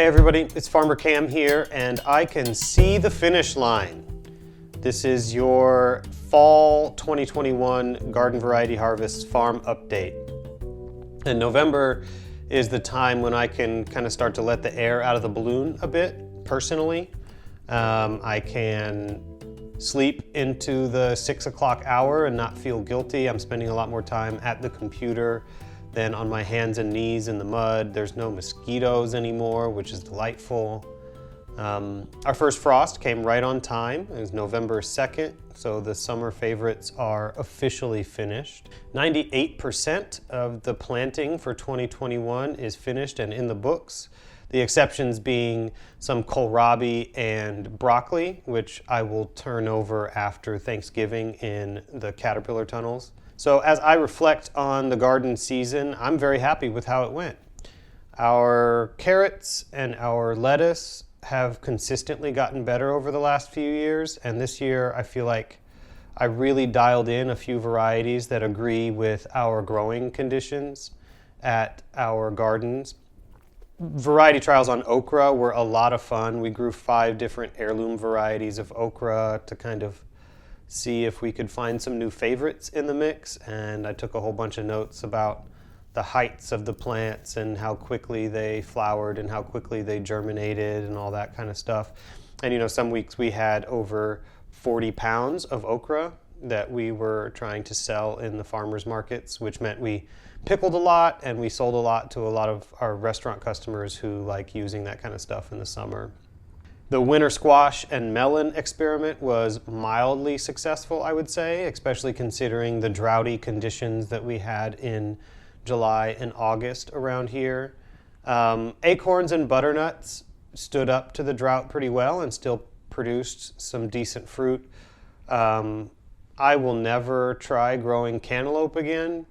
Hey everybody, it's Farmer Cam here, and I can see the finish line. This is your fall 2021 garden variety harvest farm update. And November is the time when I can kind of start to let the air out of the balloon a bit, personally. I can sleep into the 6 o'clock hour and not feel guilty. I'm spending a lot more time at the computer than on my hands and knees in the mud. There's no mosquitoes anymore, which is delightful. Our first frost came right on time. It was November 2nd, so the summer favorites are officially finished. 98% of the planting for 2021 is finished and in the books. The exceptions being some kohlrabi and broccoli, which I will turn over after Thanksgiving in the caterpillar tunnels. So as I reflect on the garden season, I'm very happy with how it went. Our carrots and our lettuce have consistently gotten better over the last few years, and this year I feel like I really dialed in a few varieties that agree with our growing conditions at our gardens. Variety trials on okra were a lot of fun. We grew 5 different heirloom varieties of okra to kind of see if we could find some new favorites in the mix, and I took a whole bunch of notes about the heights of the plants and how quickly they flowered and how quickly they germinated and all that kind of stuff. And you know, some weeks we had over 40 pounds of okra that we were trying to sell in the farmers markets, which meant we pickled a lot and we sold a lot to a lot of our restaurant customers who like using that kind of stuff in the summer. The winter squash and melon experiment was mildly successful, I would say, especially considering the droughty conditions that we had in July and August around here. Acorns and butternuts stood up to the drought pretty well and still produced some decent fruit. I will never try growing cantaloupe again,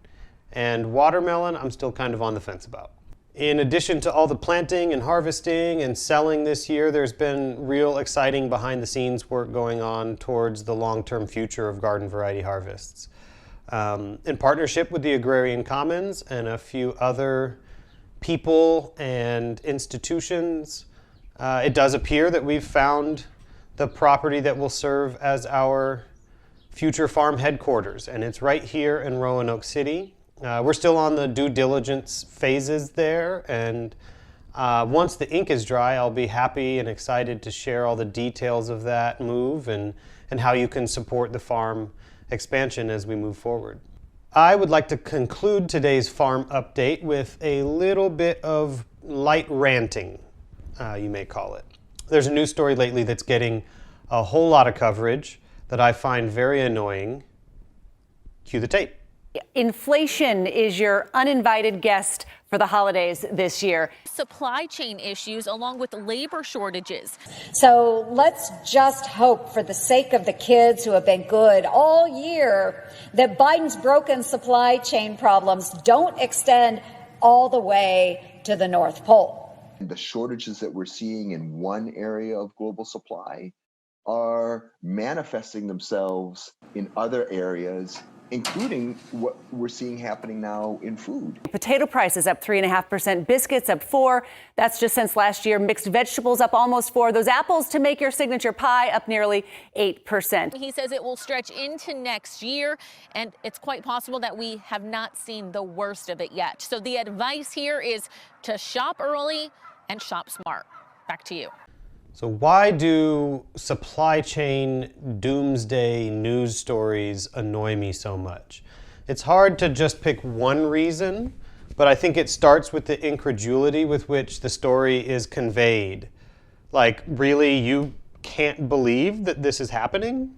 and watermelon I'm still kind of on the fence about. In addition to all the planting and harvesting and selling this year, there's been real exciting behind the scenes work going on towards the long-term future of garden variety harvests. In partnership with the Agrarian Commons and a few other people and institutions, it does appear that we've found the property that will serve as our future farm headquarters, and it's right here in Roanoke City. We're still on the due diligence phases there, and once the ink is dry, I'll be happy and excited to share all the details of that move and how you can support the farm expansion as we move forward. I would like to conclude today's farm update with a little bit of light ranting, you may call it. There's a news story lately that's getting a whole lot of coverage that I find very annoying. Cue the tape. Inflation is your uninvited guest for the holidays this year. Supply chain issues along with labor shortages. So let's just hope, for the sake of the kids who have been good all year, that Biden's broken supply chain problems don't extend all the way to the North Pole. The shortages that we're seeing in one area of global supply are manifesting themselves in other areas, including what we're seeing happening now in food. Potato prices up 3.5%, biscuits up 4%. That's just since last year. Mixed vegetables up almost 4%. Those apples to make your signature pie up nearly 8%. He says it will stretch into next year, and it's quite possible that we have not seen the worst of it yet. So the advice here is to shop early and shop smart. Back to you. So why do supply chain doomsday news stories annoy me so much? It's hard to just pick one reason, but I think it starts with the incredulity with which the story is conveyed. Like, really, you can't believe that this is happening?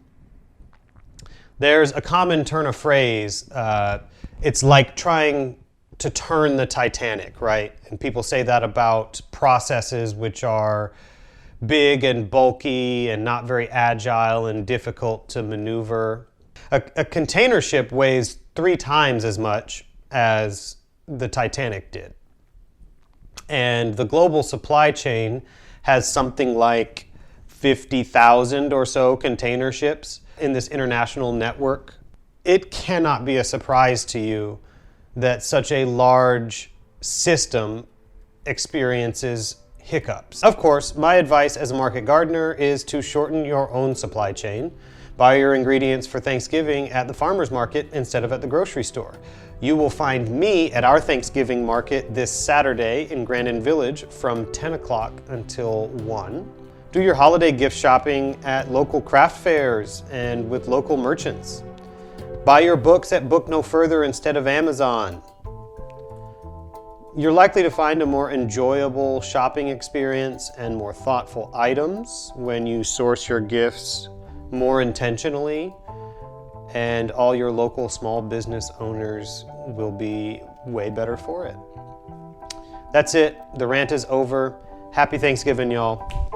There's a common turn of phrase, it's like trying to turn the Titanic, right? And people say that about processes which are big and bulky and not very agile and difficult to maneuver. A container ship weighs 3 times as much as the Titanic did. And the global supply chain has something like 50,000 or so container ships in this international network. It cannot be a surprise to you that such a large system experiences hiccups. Of course, my advice as a market gardener is to shorten your own supply chain. Buy your ingredients for Thanksgiving at the farmer's market instead of at the grocery store. You will find me at our Thanksgiving market this Saturday in Grandin Village from 10 o'clock until 1. Do your holiday gift shopping at local craft fairs and with local merchants. Buy your books at Book No Further instead of Amazon. You're likely to find a more enjoyable shopping experience and more thoughtful items when you source your gifts more intentionally, and all your local small business owners will be way better for it. That's it. The rant is over. Happy Thanksgiving, y'all.